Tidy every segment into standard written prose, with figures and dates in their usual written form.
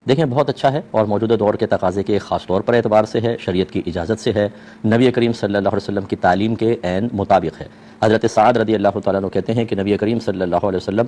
دیکھیں بہت اچھا ہے اور موجودہ دور کے تقاضے کے خاص طور پر اعتبار سے ہے، شریعت کی اجازت سے ہے، نبی کریم صلی اللہ علیہ وسلم کی تعلیم کے عین مطابق ہے۔ حضرت سعد رضی اللہ تعالیٰ عنہ کہتے ہیں کہ نبی کریم صلی اللہ علیہ وسلم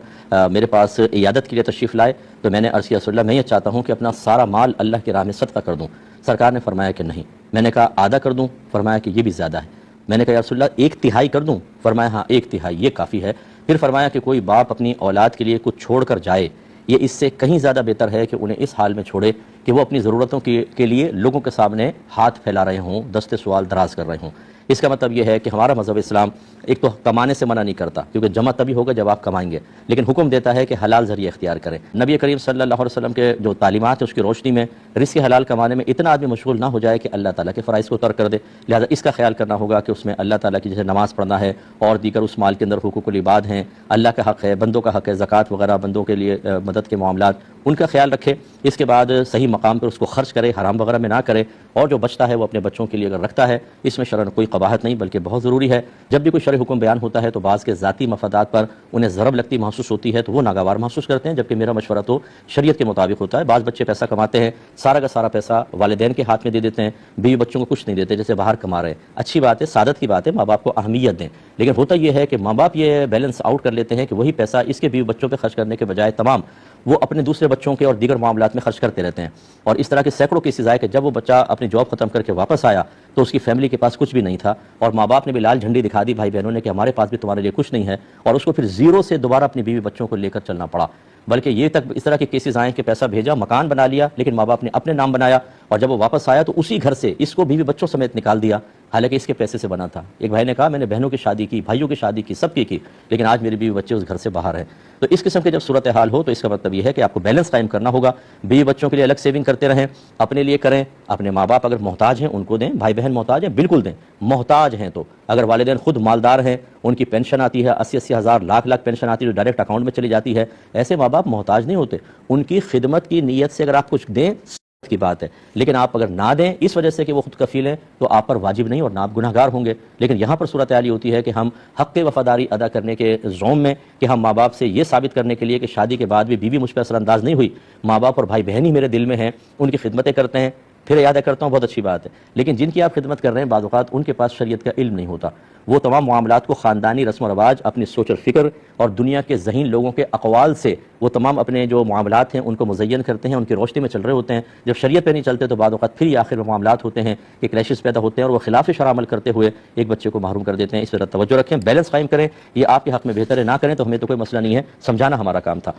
میرے پاس عیادت کے لیے تشریف لائے تو میں نے عرض کیا رسول اللہ میں یہ چاہتا ہوں کہ اپنا سارا مال اللہ کی راہ میں صدقہ کر دوں۔ سرکار نے فرمایا کہ نہیں۔ میں نے کہا آدھا کر دوں؟ فرمایا کہ یہ بھی زیادہ ہے۔ میں نے کہا یا رسول اللہ ایک تہائی کر دوں؟ فرمایا ہاں ایک تہائی یہ کافی ہے۔ پھر فرمایا کہ کوئی باپ اپنی اولاد کے لیے کچھ چھوڑ کر جائے، یہ اس سے کہیں زیادہ بہتر ہے کہ انہیں اس حال میں چھوڑے کہ وہ اپنی ضرورتوں کے لیے لوگوں کے سامنے ہاتھ پھیلا رہے ہوں، دست سوال دراز کر رہے ہوں۔ اس کا مطلب یہ ہے کہ ہمارا مذہب اسلام ایک تو کمانے سے منع نہیں کرتا، کیونکہ جمع تبھی ہوگا جب آپ کمائیں گے، لیکن حکم دیتا ہے کہ حلال ذریعہ اختیار کریں۔ نبی کریم صلی اللہ علیہ وسلم کے جو تعلیمات ہیں اس کی روشنی میں رزق حلال کمانے میں اتنا آدمی مشغول نہ ہو جائے کہ اللہ تعالیٰ کے فرائض کو ترک کر دے۔ لہذا اس کا خیال کرنا ہوگا کہ اس میں اللہ تعالیٰ کی جیسے نماز پڑھنا ہے اور دیگر اس مال کے اندر حقوق العباد ہیں، اللہ کا حق ہے، بندوں کا حق ہے، زکوٰۃ وغیرہ بندوں کے لیے مدد کے معاملات، ان کا خیال رکھے۔ اس کے بعد صحیح مقام پر اس کو خرچ کرے، حرام وغیرہ میں نہ کرے، اور جو بچتا ہے وہ اپنے بچوں کے لیے اگر رکھتا ہے اس میں شرعاً کوئی قباحت نہیں بلکہ بہت ضروری ہے۔ جب بھی کوئی شرعی حکم بیان ہوتا ہے تو بعض کے ذاتی مفادات پر انہیں ضرب لگتی محسوس ہوتی ہے تو وہ ناگوار محسوس کرتے ہیں، جبکہ میرا مشورہ تو شریعت کے مطابق ہوتا ہے۔ بعض بچے پیسہ کماتے ہیں، سارا کا سارا پیسہ والدین کے ہاتھ میں دے دیتے ہیں، بیوی بچوں کو کچھ نہیں دیتے جیسے باہر کما رہے ہیں۔ اچھی بات ہے، سعادت کی بات ہے، ماں باپ کو اہمیت دیں، لیکن ہوتا یہ ہے کہ ماں باپ یہ بیلنس آؤٹ کر لیتے ہیں کہ وہی پیسہ اس کے بیوی بچوں پہ خرچ کرنے کے بجائے تمام وہ اپنے دوسرے بچوں کے اور دیگر معاملات میں خرچ کرتے رہتے ہیں۔ اور اس طرح کے سینکڑوں کیسز آئے کہ جب وہ بچہ اپنی جاب ختم کر کے واپس آیا تو اس کی فیملی کے پاس کچھ بھی نہیں تھا، اور ماں باپ نے بھی لال جھنڈی دکھا دی بھائی بہنوں نے کہ ہمارے پاس بھی تمہارے لیے کچھ نہیں ہے، اور اس کو پھر زیرو سے دوبارہ اپنی بیوی بچوں کو لے کر چلنا پڑا۔ بلکہ یہ تک اس طرح کے کیسز آئے کہ پیسہ بھیجا، مکان بنا لیا، لیکن ماں باپ نے اپنے نام بنایا، اور جب وہ واپس آیا تو اسی گھر سے اس کو بیوی بچوں سمیت نکال دیا، حالانکہ اس کے پیسے سے بنا تھا۔ ایک بھائی نے کہا میں نے بہنوں کی شادی کی، بھائیوں کی شادی کی، سب کی، لیکن آج میری بیوی بچے اس گھر سے باہر ہیں۔ تو اس قسم کے جب صورتحال ہو تو اس کا مطلب یہ ہے کہ آپ کو بیلنس قائم کرنا ہوگا۔ بیوی بچوں کے لیے الگ سیونگ کرتے رہیں، اپنے لیے کریں، اپنے ماں باپ اگر محتاج ہیں ان کو دیں، بھائی بہن محتاج ہیں بالکل دیں، محتاج ہیں تو اگر والدین خود مالدار ہیں، ان کی پینشن آتی ہے 80 ہزار لاکھ پینشن آتی ہے جو ڈائریکٹ اکاؤنٹ میں چلی جاتی ہے، ایسے ماں باپ محتاج نہیں ہوتے۔ ان کی خدمت کی نیت سے اگر آپ کچھ دیں کی بات ہے، لیکن آپ اگر نہ دیں اس وجہ سے کہ وہ خود کفیل ہیں تو آپ پر واجب نہیں اور نہ آپ گناہگار ہوں گے۔ لیکن یہاں پر صورتحال یہ ہوتی ہے کہ ہم حق وفاداری ادا کرنے کے زوم میں کہ ہم ماں باپ سے یہ ثابت کرنے کے لیے کہ شادی کے بعد بھی بیوی مجھ پہ اثر انداز نہیں ہوئی، ماں باپ اور بھائی بہن ہی میرے دل میں ہیں، ان کی خدمتیں کرتے ہیں، پھر یاد کرتا ہوں بہت اچھی بات ہے، لیکن جن کی آپ خدمت کر رہے ہیں بعض اوقات ان کے پاس شریعت کا علم نہیں ہوتا، وہ تمام معاملات کو خاندانی رسم و رواج، اپنی سوچ اور فکر اور دنیا کے ذہین لوگوں کے اقوال سے وہ تمام اپنے جو معاملات ہیں ان کو مزین کرتے ہیں، ان کی روشنی میں چل رہے ہوتے ہیں۔ جب شریعت پہ نہیں چلتے تو بعض اوقات پھر یہ آخر میں معاملات ہوتے ہیں کہ کلیشز پیدا ہوتے ہیں اور وہ خلاف شرع عمل کرتے ہوئے ایک بچے کو محروم کر دیتے ہیں۔ اس پر توجہ رکھیں، بیلنس قائم کریں، یہ آپ کے حق میں بہتر ہے، نہ کریں تو ہمیں تو کوئی مسئلہ نہیں ہے، سمجھانا ہمارا کام تھا۔